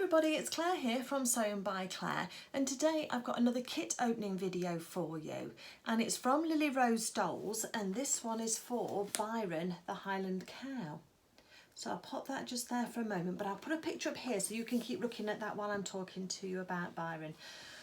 everybody, it's Claire here from Sewn by Claire, and today I've got another kit opening video for you, and it's from Lilly Rose Dolls, and this one is for Byron the Highland Cow. So I'll pop that just there for a moment, but I'll put a picture up here so you can keep looking at that while I'm talking to you about Byron.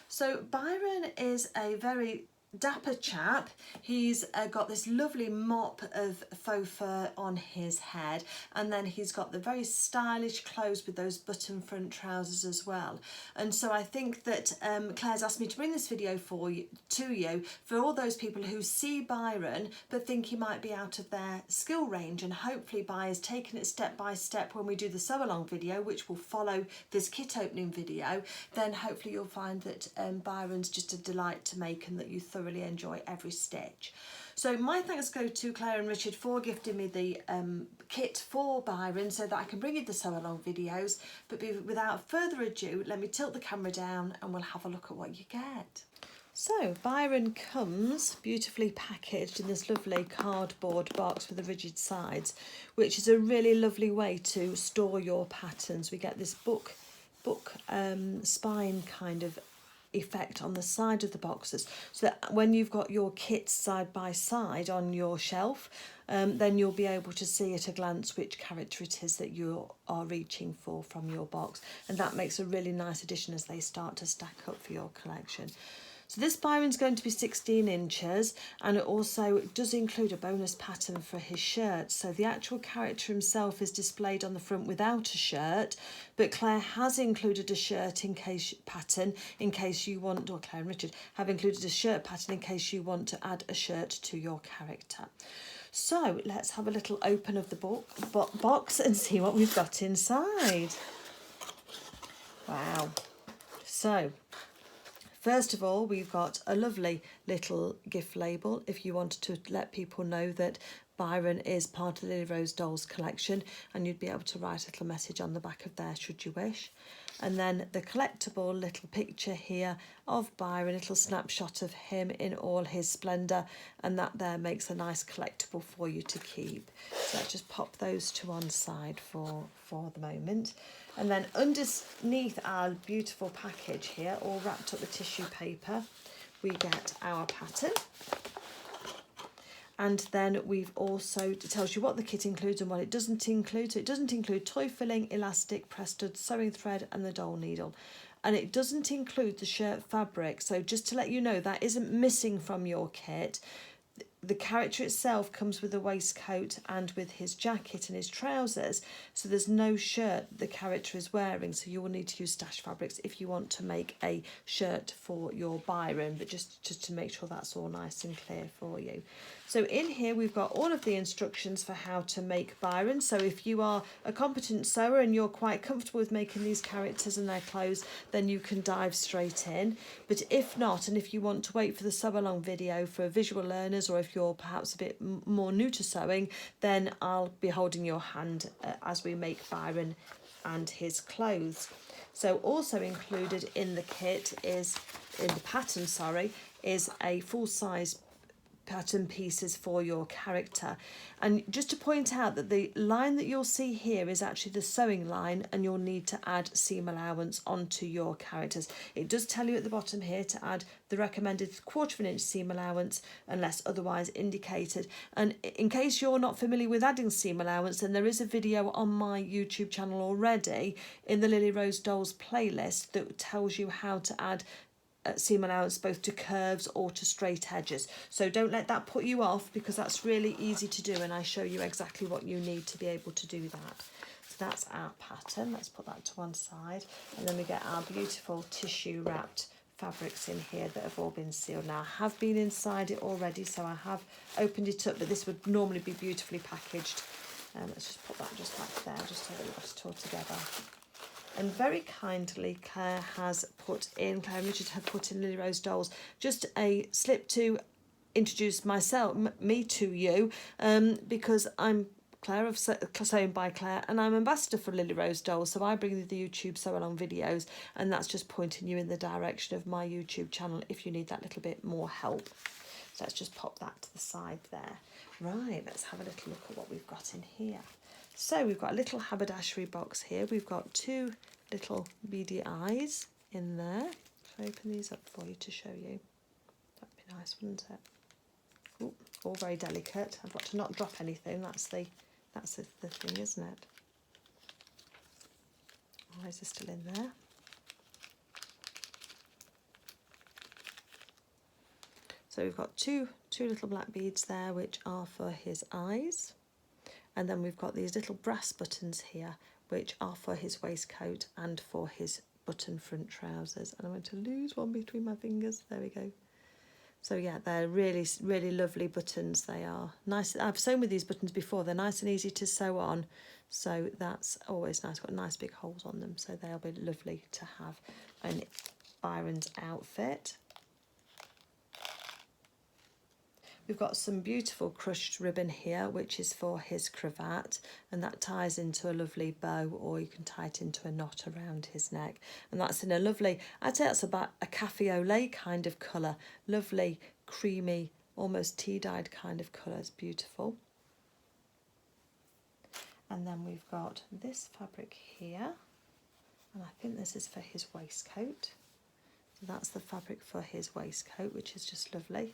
So Byron is a very dapper chap. He's got this lovely mop of faux fur on his head, and then he's got the very stylish clothes with those button front trousers as well. And so I think that Claire's asked me to bring this video to you for all those people who see Byron but think he might be out of their skill range, and hopefully by us taking it step by step when we do the sew along video, which will follow this kit opening video, then hopefully you'll find that Byron's just a delight to make and that you thoroughly enjoy every stitch. So my thanks go to Claire and Richard for gifting me the kit for Byron so that I can bring you the sew along videos. But without further ado, let me tilt the camera down and we'll have a look at what you get. So Byron comes beautifully packaged in this lovely cardboard box with the rigid sides, which is a really lovely way to store your patterns. We get this book spine kind of effect on the side of the boxes, so that when you've got your kits side by side on your shelf, then you'll be able to see at a glance which character it is that you are reaching for from your box, and that makes a really nice addition as they start to stack up for your collection. So this Byron's going to be 16 inches, and it also does include a bonus pattern for his shirt. So the actual character himself is displayed on the front without a shirt, but Claire has included a shirt pattern in case you want, or Claire and Richard have included a shirt pattern in case you want to add a shirt to your character. So let's have a little open of the box and see what we've got inside. Wow. So first of all, we've got a lovely little gift label if you wanted to let people know that Byron is part of the Lilly Rose Dolls collection, and you'd be able to write a little message on the back of there should you wish. And then the collectible little picture here of Byron, a little snapshot of him in all his splendour, and that there makes a nice collectible for you to keep. So let's just pop those to one side for the moment. And then underneath our beautiful package here, all wrapped up with tissue paper, we get our pattern. And then we've also, it tells you what the kit includes and what it doesn't include. So it doesn't include toy filling, elastic, press stud, sewing thread and the doll needle. And it doesn't include the shirt fabric. So just to let you know, that isn't missing from your kit. The character itself comes with a waistcoat and with his jacket and his trousers, so there's no shirt the character is wearing, so you will need to use stash fabrics if you want to make a shirt for your Byron, but just to make sure that's all nice and clear for you. So in here we've got all of the instructions for how to make Byron, so if you are a competent sewer and you're quite comfortable with making these characters and their clothes, then you can dive straight in. But if not, and if you want to wait for the sew along video for visual learners, or if you're perhaps a bit more new to sewing, then I'll be holding your hand as we make Byron and his clothes. So also included in the kit is, in the pattern, sorry, is a full-size pattern pieces for your character. And just to point out that the line that you'll see here is actually the sewing line, and you'll need to add seam allowance onto your characters. It does tell you at the bottom here to add the recommended 1/4 inch seam allowance unless otherwise indicated. And in case you're not familiar with adding seam allowance, then there is a video on my YouTube channel already in the Lilly Rose Dolls playlist that tells you how to add seam allowance both to curves or to straight edges. So don't let that put you off, because that's really easy to do, and I show you exactly what you need to be able to do that. So that's our pattern. Let's put that to one side, and then we get our beautiful tissue wrapped fabrics in here that have all been sealed. Now I have been inside it already, so I have opened it up, but this would normally be beautifully packaged. Let's just put that just back there, just so that we've got it all together. And very kindly, Claire and Richard have put in Lilly Rose Dolls just a slip to introduce me to you, because I'm Claire of Sewn by Claire, and I'm ambassador for Lilly Rose Dolls, so I bring you the YouTube sew along videos, and that's just pointing you in the direction of my YouTube channel if you need that little bit more help. So let's just pop that to the side there. Right, let's have a little look at what we've got in here. So we've got a little haberdashery box here. We've got 2 little beady eyes in there. I'll open these up for you to show you. That'd be nice, wouldn't it? Ooh, all very delicate. I've got to not drop anything. That's the thing, isn't it? Eyes are still in there. So we've got two little black beads there, which are for his eyes. And then we've got these little brass buttons here, which are for his waistcoat and for his button front trousers. And I'm going to lose one between my fingers. There we go. So yeah, they're really, really lovely buttons. They are nice. I've sewn with these buttons before. They're nice and easy to sew on. So that's always nice. Got nice big holes on them. So they'll be lovely to have in Byron's outfit. We've got some beautiful crushed ribbon here, which is for his cravat, and that ties into a lovely bow, or you can tie it into a knot around his neck. And that's in a lovely, I'd say that's about a cafe au lait kind of colour, lovely, creamy, almost tea-dyed kind of colour. It's beautiful. And then we've got this fabric here, and I think this is for his waistcoat. So that's the fabric for his waistcoat, which is just lovely.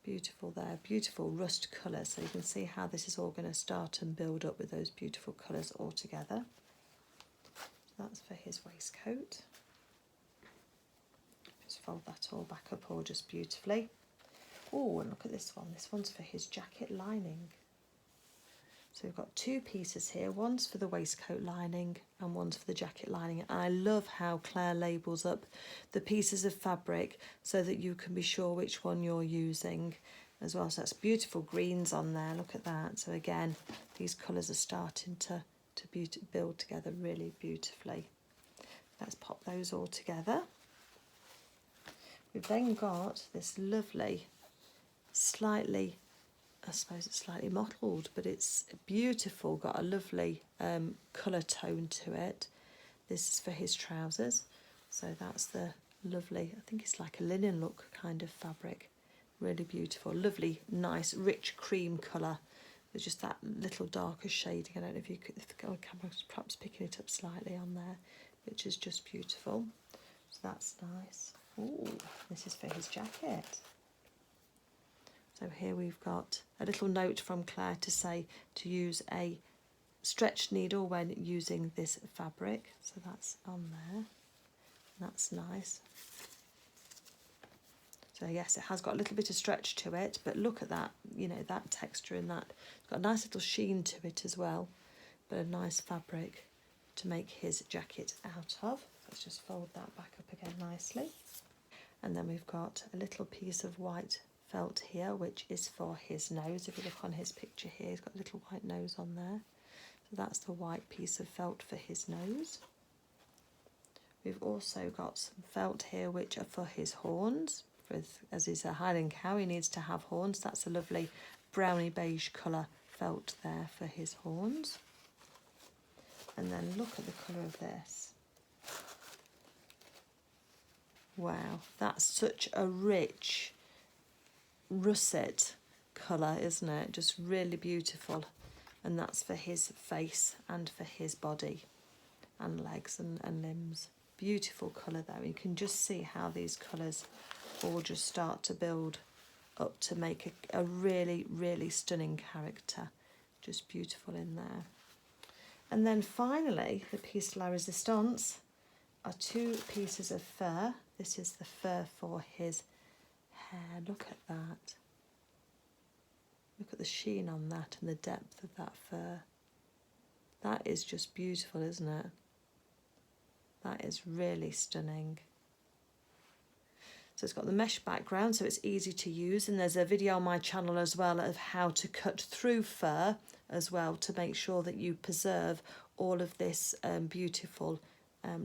Beautiful there, beautiful rust colour, so you can see how this is all going to start and build up with those beautiful colours all together. So that's for his waistcoat. Just fold that all back up all just beautifully. Oh, and look at this one. This one's for his jacket lining. So we've got two pieces here. One's for the waistcoat lining and one's for the jacket lining. And I love how Claire labels up the pieces of fabric so that you can be sure which one you're using as well. So that's beautiful greens on there. Look at that. So again, these colours are starting to build together really beautifully. Let's pop those all together. We've then got this lovely, slightly, I suppose it's slightly mottled, but it's beautiful, got a lovely colour tone to it. This is for his trousers, so that's the lovely, I think it's like a linen look kind of fabric. Really beautiful, lovely, nice, rich cream colour. There's just that little darker shading. I don't know if you could, if the camera's perhaps picking it up slightly on there, which is just beautiful. So that's nice. Ooh, this is for his jacket. So here we've got a little note from Claire to say to use a stretched needle when using this fabric. So that's on there. That's nice. So yes, it has got a little bit of stretch to it, but look at that, you know, that texture and that. It's got a nice little sheen to it as well, but a nice fabric to make his jacket out of. Let's just fold that back up again nicely. And then we've got a little piece of white felt here, which is for his nose. If you look on his picture here, he's got a little white nose on there. So that's the white piece of felt for his nose. We've also got some felt here, which are for his horns. As he's a Highland cow, he needs to have horns. That's a lovely browny beige colour felt there for his horns. And then look at the colour of this. Wow, that's such a rich russet colour, isn't it? Just really beautiful. And that's for his face and for his body and legs and limbs. Beautiful colour there. You can just see how these colours all just start to build up to make a really, really stunning character. Just beautiful in there. And then finally, the piece de la resistance are two pieces of fur. This is the fur for his hair. Look at that. Look at the sheen on that and the depth of that fur. That is just beautiful, isn't it? That is really stunning. So it's got the mesh background, so it's easy to use, and there's a video on my channel as well of how to cut through fur as well to make sure that you preserve all of this beautiful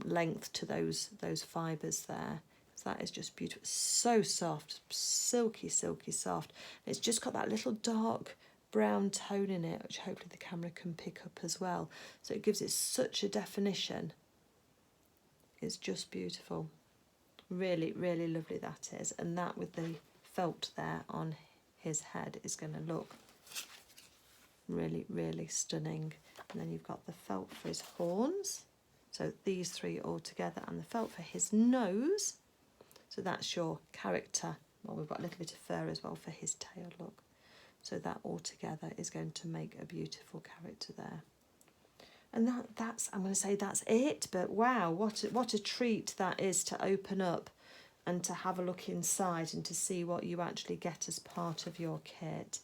length to those fibres there. So that is just beautiful. So soft, silky, silky soft. It's just got that little dark brown tone in it, which hopefully the camera can pick up as well. So it gives it such a definition. It's just beautiful. Really, really lovely that is. And that with the felt there on his head is going to look Really, really stunning. And then you've got the felt for his horns. So these three all together, and the felt for his nose. So that's your character. Well, we've got a little bit of fur as well for his tail, look. So that all together is going to make a beautiful character there. And that's, I'm going to say that's it, but wow, what a treat that is to open up and to have a look inside and to see what you actually get as part of your kit.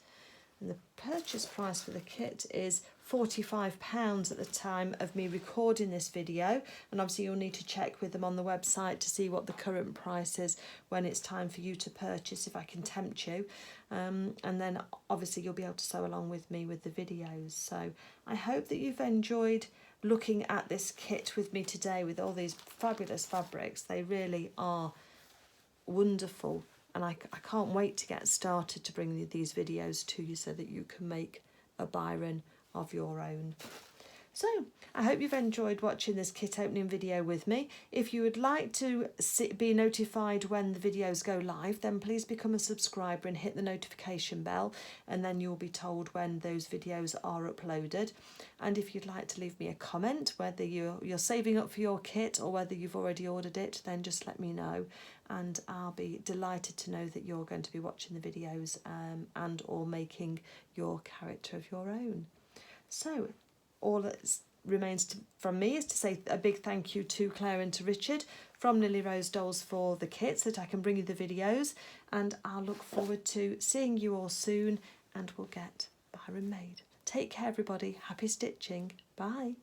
And the purchase price for the kit is £45 at the time of me recording this video, and obviously you'll need to check with them on the website to see what the current price is when it's time for you to purchase, if I can tempt you. And then obviously you'll be able to sew along with me with the videos. So I hope that you've enjoyed looking at this kit with me today with all these fabulous fabrics. They really are wonderful. And I can't wait to get started to bring these videos to you so that you can make a Byron of your own. So I hope you've enjoyed watching this kit opening video with me. If you would like to be notified when the videos go live, then please become a subscriber and hit the notification bell, and then you'll be told when those videos are uploaded. And if you'd like to leave me a comment, whether you're saving up for your kit or whether you've already ordered it, then just let me know, and I'll be delighted to know that you're going to be watching the videos and or making your character of your own. So all that remains from me is to say a big thank you to Claire and to Richard from Lilly Rose Dolls for the kits, that I can bring you the videos, and I'll look forward to seeing you all soon, and we'll get Byron made. Take care everybody, happy stitching, bye.